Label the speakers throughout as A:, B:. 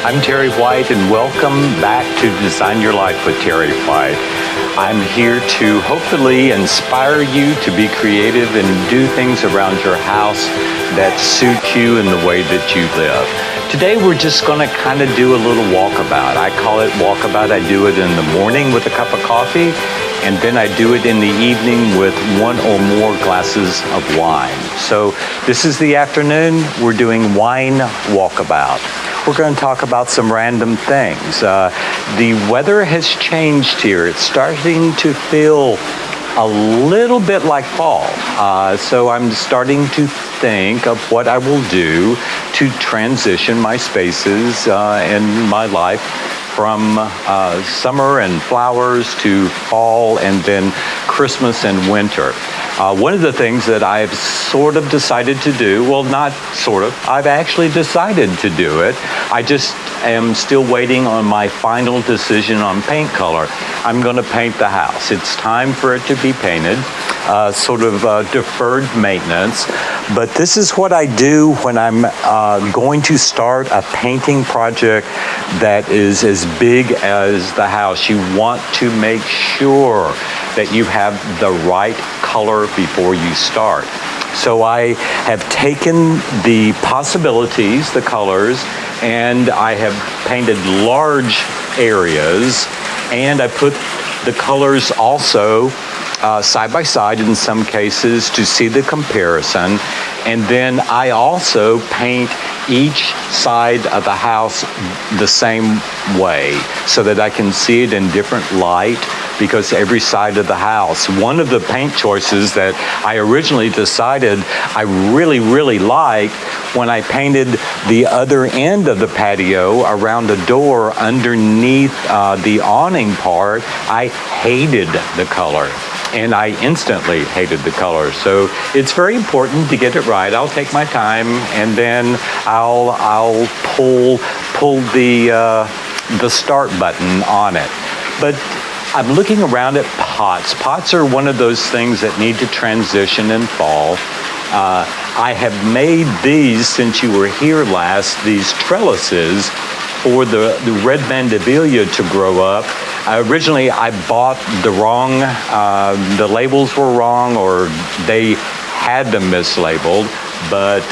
A: I'm Terry White, and welcome back to Design Your Life with Terry White. I'm here to hopefully inspire you to be creative and do things around your house that suit you in the way that you live. Today we're just going to kind of do a little walkabout. I call it walkabout. I do it in the morning with a cup of coffee, and then I do it in the evening with one or more glasses of wine. So this is the afternoon. We're doing wine walkabout. We're going to talk about some random things. The weather has changed here. It's starting to feel a little bit like fall. So I'm starting to think of what I will do to transition my spaces in my life from summer and flowers to fall and then Christmas and winter. One of the things that I've sort of decided to do, well, not sort of, I've actually decided to do it. I just am still waiting on my final decision on paint color. I'm going to paint the house. It's time for it to be painted, sort of deferred maintenance. But this is what I do when I'm going to start a painting project that is as big as the house. You want to make sure that you have the right color before you start. So I have taken the possibilities, the colors, and I have painted large areas, and I put the colors also side by side in some cases to see the comparison. And then I also paint each side of the house the same way so that I can see it in different light, because every side of the house. One of the paint choices that I originally decided I really liked, when I painted the other end of the patio around the door underneath the awning part, I hated the color. And I instantly hated the color. So it's very important to get it right. I'll take my time, and then I'll pull the start button on it. But I'm looking around at pots. Pots are one of those things that need to transition in fall. I have made these, since you were here last, these trellises for the red mandevilla to grow up. Originally, I bought the wrong, the labels were wrong, or they had them mislabeled, but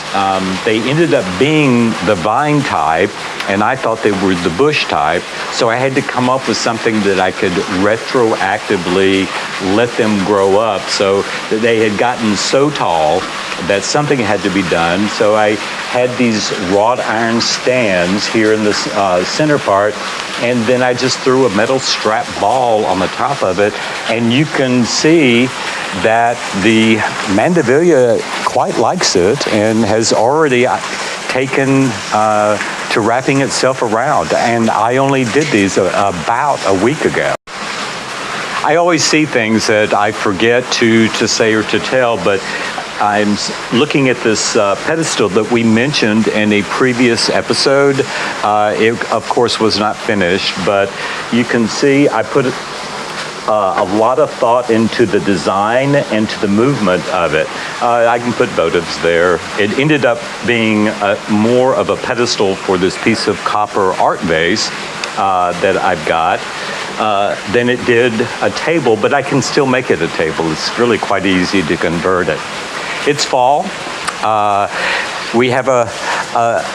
A: they ended up being the vine type, and I thought they were the bush type. So I had to come up with something that I could retroactively let them grow up. So they had gotten so tall that something had to be done. So I had these wrought iron stands here in the center part, and then I just threw a metal strap ball on the top of it, and you can see that the mandevilla quite likes it and has already taken to wrapping itself around. And I only did these about a week ago. I always see things that I forget to say or to tell, but I'm looking at this pedestal that we mentioned in a previous episode. It, of course, was not finished, but you can see I put a lot of thought into the design and to the movement of it. I can put votives there. It ended up being more of a pedestal for this piece of copper art vase that I've got than it did a table, but I can still make it a table. It's really quite easy to convert it. It's fall. We have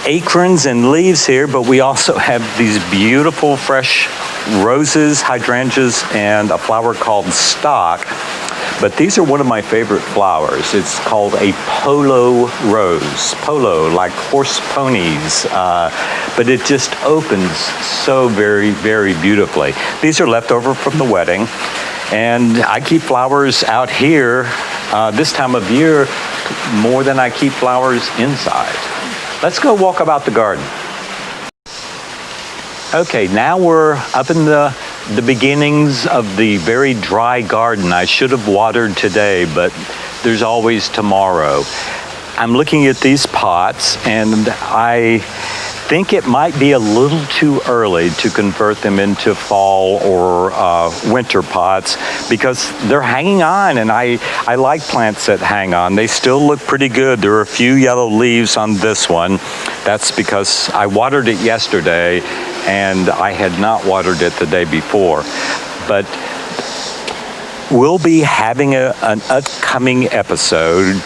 A: acorns and leaves here, but we also have these beautiful fresh roses, hydrangeas, and a flower called stock. But these are one of my favorite flowers. It's called a polo rose. Polo, like horse ponies. But it just opens so very beautifully. These are left over from the wedding. And I keep flowers out here this time of year more than I keep flowers inside. Let's go walk about the garden. Okay, now we're up in the beginnings of the very dry garden. I should have watered today, but there's always tomorrow. I'm looking at these pots, and I think it might be a little too early to convert them into fall or winter pots, because they're hanging on, and I like plants that hang on. They still look pretty good. There are a few yellow leaves on this one. That's because I watered it yesterday and I had not watered it the day before. But we'll be having an upcoming episode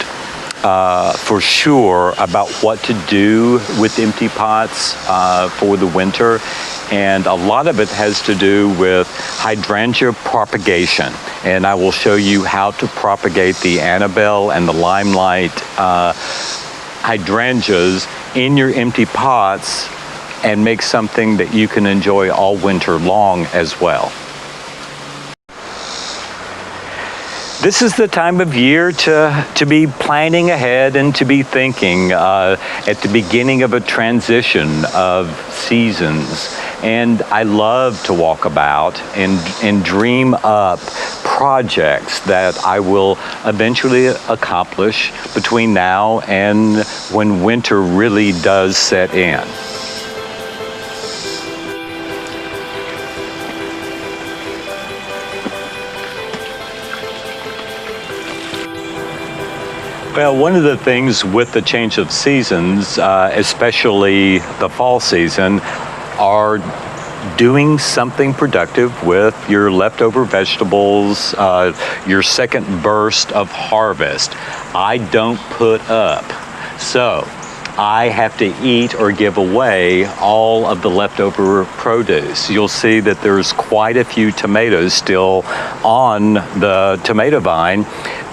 A: for sure about what to do with empty pots for the winter. And a lot of it has to do with hydrangea propagation. And I will show you how to propagate the Annabelle and the Limelight hydrangeas in your empty pots and make something that you can enjoy all winter long as well. This is the time of year to be planning ahead and to be thinking at the beginning of a transition of seasons. And I love to walk about and dream up projects that I will eventually accomplish between now and when winter really does set in. Well, one of the things with the change of seasons, especially the fall season, are doing something productive with your leftover vegetables, your second burst of harvest. I don't put up. So I have to eat or give away all of the leftover produce. You'll see that there's quite a few tomatoes still on the tomato vine.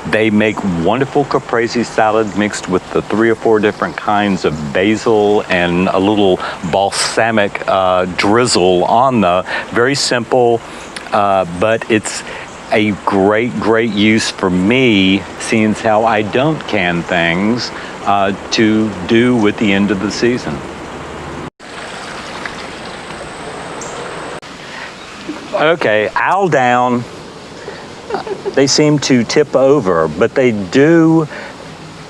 A: They make wonderful caprese salad mixed with the 3 or 4 different kinds of basil and a little balsamic drizzle on the. Very simple, but it's a great use for me, seeing as how I don't can things to do with the end of the season. Okay, owl down. They seem to tip over, but they do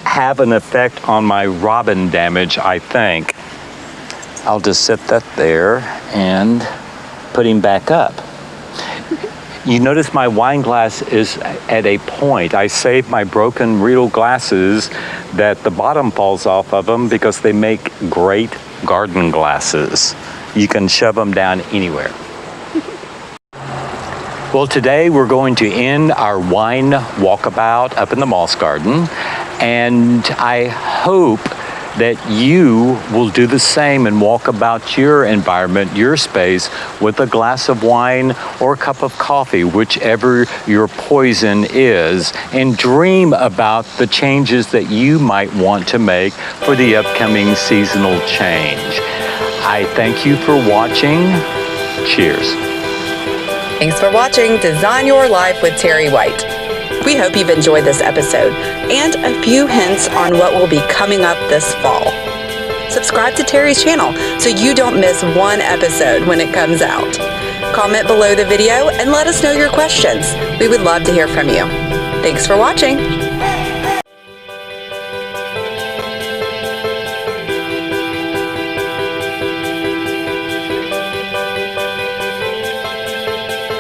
A: have an effect on my robin damage, I think. I'll just set that there and put him back up. You notice my wine glass is at a point. I saved my broken real glasses that the bottom falls off of them because they make great garden glasses. You can shove them down anywhere. Well, today we're going to end our wine walkabout up in the moss garden, and I hope that you will do the same and walk about your environment, your space, with a glass of wine or a cup of coffee, whichever your poison is, and dream about the changes that you might want to make for the upcoming seasonal change. I thank you for watching. Cheers.
B: Thanks for watching Design Your Life with Terry White. We hope you've enjoyed this episode and a few hints on what will be coming up this fall. Subscribe to Terry's channel so you don't miss one episode when it comes out. Comment below the video and let us know your questions. We would love to hear from you. Thanks for watching.